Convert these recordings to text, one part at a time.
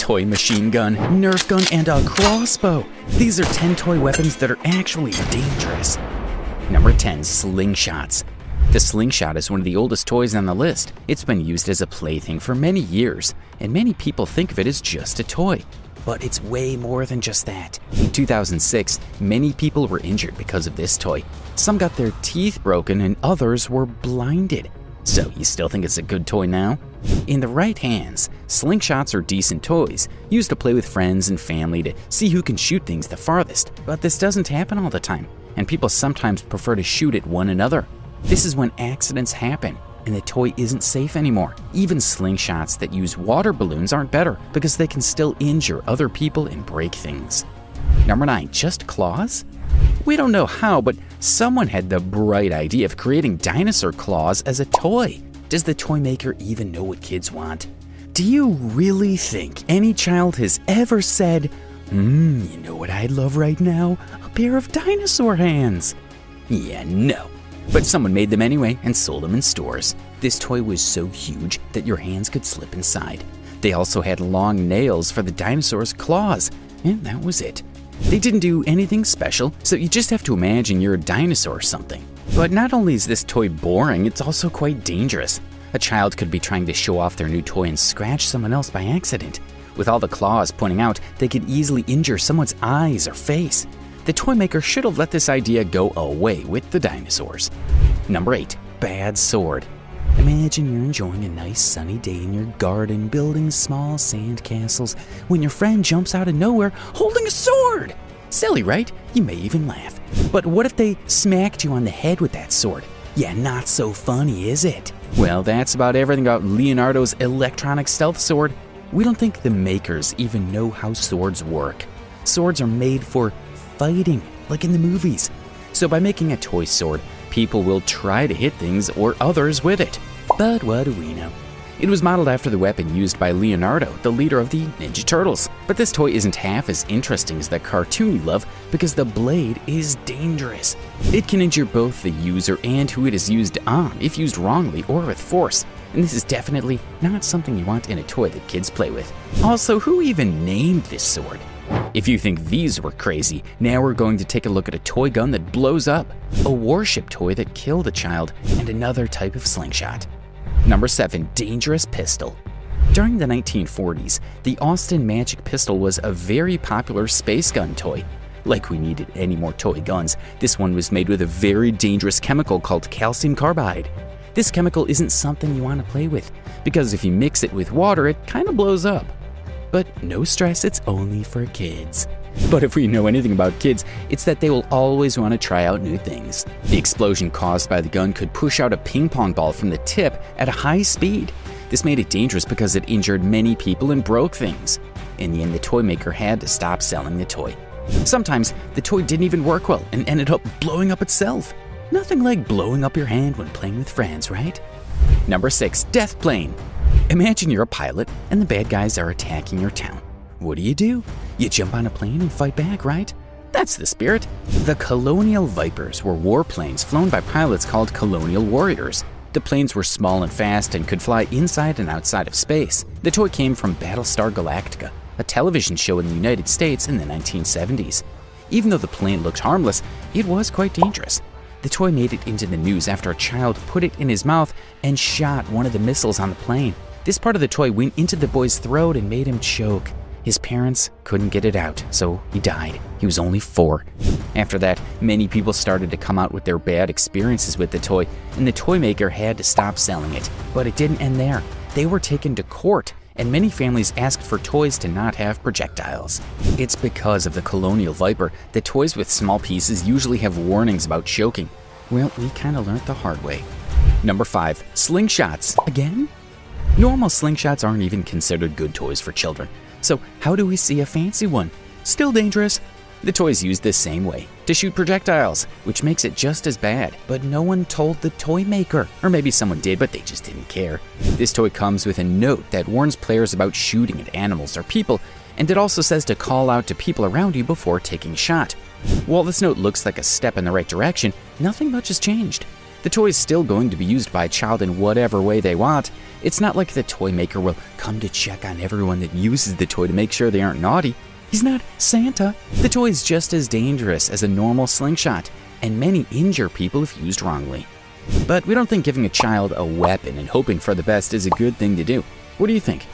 toy machine gun, Nerf gun, and a crossbow. These are 10 toy weapons that are actually dangerous. Number 10. Slingshots. The slingshot is one of the oldest toys on the list. It's been used as a plaything for many years, and many people think of it as just a toy. But it's way more than just that. In 2006, many people were injured because of this toy. Some got their teeth broken and others were blinded. So you still think it's a good toy now? In the right hands, slingshots are decent toys, used to play with friends and family to see who can shoot things the farthest. But this doesn't happen all the time, and people sometimes prefer to shoot at one another. This is when accidents happen, and the toy isn't safe anymore. Even slingshots that use water balloons aren't better because they can still injure other people and break things. Number 9. Just claws? We don't know how, but someone had the bright idea of creating dinosaur claws as a toy. Does the toy maker even know what kids want? Do you really think any child has ever said, you know what I'd love right now? A pair of dinosaur hands. Yeah, no. But someone made them anyway and sold them in stores. This toy was so huge that your hands could slip inside. They also had long nails for the dinosaur's claws, and that was it. They didn't do anything special, so you just have to imagine you're a dinosaur or something. But not only is this toy boring, it's also quite dangerous. A child could be trying to show off their new toy and scratch someone else by accident. With all the claws pointing out, they could easily injure someone's eyes or face. The toy maker should have let this idea go away with the dinosaurs. Number 8. Bad sword. Imagine you're enjoying a nice sunny day in your garden, building small sand castles, when your friend jumps out of nowhere holding a sword. Silly, right? You may even laugh. But what if they smacked you on the head with that sword? Yeah, not so funny, is it? Well, that's about everything about Leonardo's electronic stealth sword. We don't think the makers even know how swords work. Swords are made for fighting, like in the movies. So by making a toy sword, people will try to hit things or others with it. But what do we know? It was modeled after the weapon used by Leonardo, the leader of the Ninja Turtles. But this toy isn't half as interesting as the cartoon you love because the blade is dangerous. It can injure both the user and who it is used on if used wrongly or with force. And this is definitely not something you want in a toy that kids play with. Also, who even named this sword? If you think these were crazy, now we're going to take a look at a toy gun that blows up, a warship toy that killed a child, and another type of slingshot. Number 7. Dangerous pistol. During the 1940s, the Austin Magic pistol was a very popular space gun toy. Like we needed any more toy guns, this one was made with a very dangerous chemical called calcium carbide. This chemical isn't something you want to play with, because if you mix it with water, it kind of blows up. But no stress, it's only for kids. But if we know anything about kids, it's that they will always want to try out new things. The explosion caused by the gun could push out a ping pong ball from the tip at a high speed. This made it dangerous because it injured many people and broke things. In the end, the toy maker had to stop selling the toy. Sometimes the toy didn't even work well and ended up blowing up itself. Nothing like blowing up your hand when playing with friends, right? Number 6. Death plane. Imagine you're a pilot and the bad guys are attacking your town. What do? You jump on a plane and fight back, right? That's the spirit. The Colonial Vipers were warplanes flown by pilots called Colonial Warriors. The planes were small and fast and could fly inside and outside of space. The toy came from Battlestar Galactica, a television show in the United States in the 1970s. Even though the plane looked harmless, it was quite dangerous. The toy made it into the news after a child put it in his mouth and shot one of the missiles on the plane. This part of the toy went into the boy's throat and made him choke. His parents couldn't get it out, so he died. He was only 4. After that, many people started to come out with their bad experiences with the toy, and the toy maker had to stop selling it. But it didn't end there. They were taken to court, and many families asked for toys to not have projectiles. It's because of the Colonial Viper that toys with small pieces usually have warnings about choking. Well, we kinda learned the hard way. Number 5. Slingshots. Again? Normal slingshots aren't even considered good toys for children. So how do we see a fancy one? Still dangerous. The toy's used the same way, to shoot projectiles, which makes it just as bad. But no one told the toy maker. Or maybe someone did, but they just didn't care. This toy comes with a note that warns players about shooting at animals or people, and it also says to call out to people around you before taking a shot. While this note looks like a step in the right direction, nothing much has changed. The toy is still going to be used by a child in whatever way they want. It's not like the toy maker will come to check on everyone that uses the toy to make sure they aren't naughty. He's not Santa. The toy is just as dangerous as a normal slingshot, and many injure people if used wrongly. But we don't think giving a child a weapon and hoping for the best is a good thing to do. What do you think?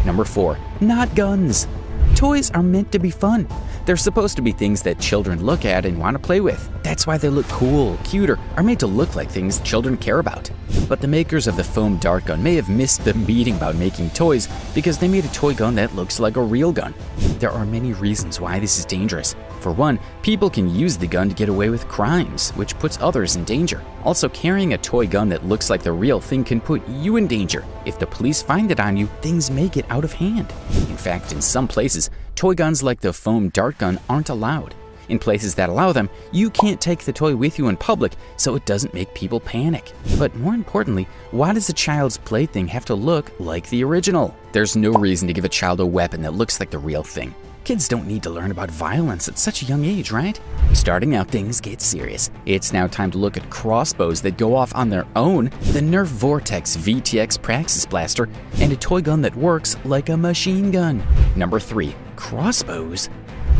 Number 4, not guns. Toys are meant to be fun. They're supposed to be things that children look at and want to play with. That's why they look cool, cute, or are made to look like things children care about. But the makers of the foam dart gun may have missed the meeting about making toys because they made a toy gun that looks like a real gun. There are many reasons why this is dangerous. For one, people can use the gun to get away with crimes, which puts others in danger. Also, carrying a toy gun that looks like the real thing can put you in danger. If the police find it on you, things may get out of hand. In fact, in some places, toy guns like the foam dart gun aren't allowed. In places that allow them, you can't take the toy with you in public, so it doesn't make people panic. But more importantly, why does a child's plaything have to look like the original? There's no reason to give a child a weapon that looks like the real thing. Kids don't need to learn about violence at such a young age, right? Starting out, things get serious. It's now time to look at crossbows that go off on their own, the Nerf Vortex VTX Praxis Blaster, and a toy gun that works like a machine gun. Number 3, crossbows.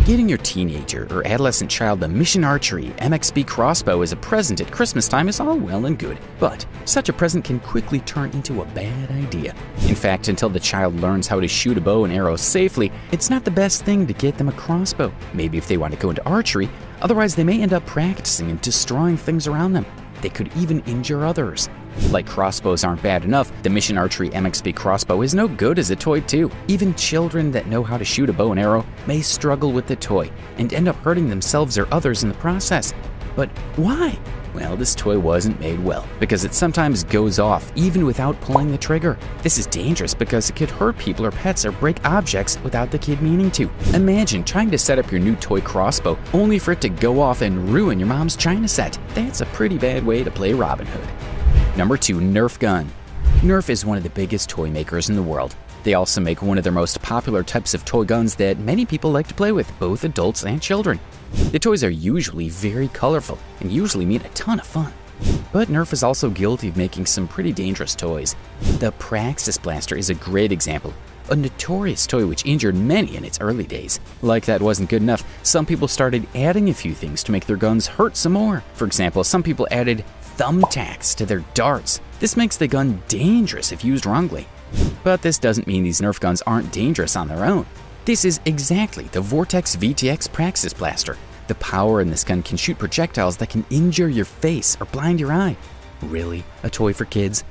Getting your teenager or adolescent child the Mission Archery MXB crossbow as a present at Christmas time is all well and good, but such a present can quickly turn into a bad idea. In fact, until the child learns how to shoot a bow and arrow safely, it's not the best thing to get them a crossbow. Maybe if they want to go into archery, otherwise they may end up practicing and destroying things around them. They could even injure others. Like crossbows aren't bad enough, the Mission Archery MXB crossbow is no good as a toy too. Even children that know how to shoot a bow and arrow may struggle with the toy and end up hurting themselves or others in the process. But why? Well, this toy wasn't made well because it sometimes goes off even without pulling the trigger. This is dangerous because it could hurt people or pets or break objects without the kid meaning to. Imagine trying to set up your new toy crossbow only for it to go off and ruin your mom's china set. That's a pretty bad way to play Robin Hood. Number 2, Nerf gun. Nerf is one of the biggest toy makers in the world. They also make one of their most popular types of toy guns that many people like to play with, both adults and children. The toys are usually very colorful and usually mean a ton of fun. But Nerf is also guilty of making some pretty dangerous toys. The Praxis Blaster is a great example, a notorious toy which injured many in its early days. Like that wasn't good enough, some people started adding a few things to make their guns hurt some more. For example, some people added thumbtacks to their darts. This makes the gun dangerous if used wrongly. But this doesn't mean these Nerf guns aren't dangerous on their own. This is exactly the Vortex VTX Praxis Blaster. The power in this gun can shoot projectiles that can injure your face or blind your eye. Really? A toy for kids?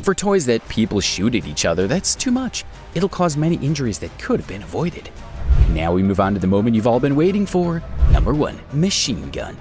For toys that people shoot at each other, that's too much. It'll cause many injuries that could have been avoided. Now we move on to the moment you've all been waiting for. Number 1, machine gun.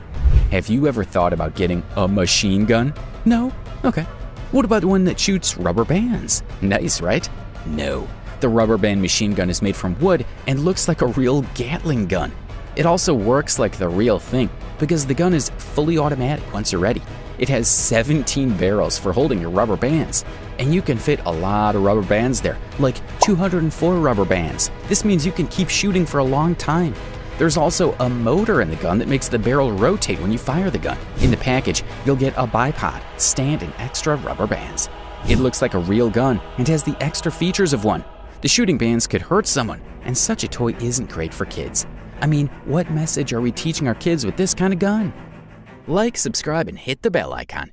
Have you ever thought about getting a machine gun? No? Okay. What about one that shoots rubber bands? Nice, right? No. The rubber band machine gun is made from wood and looks like a real Gatling gun. It also works like the real thing because the gun is fully automatic once you're ready. It has 17 barrels for holding your rubber bands, and you can fit a lot of rubber bands there, like 204 rubber bands. This means you can keep shooting for a long time. There's also a motor in the gun that makes the barrel rotate when you fire the gun. In the package, you'll get a bipod, stand, and extra rubber bands. It looks like a real gun and has the extra features of one. The shooting bands could hurt someone, and such a toy isn't great for kids. I mean, what message are we teaching our kids with this kind of gun? Like, subscribe, and hit the bell icon.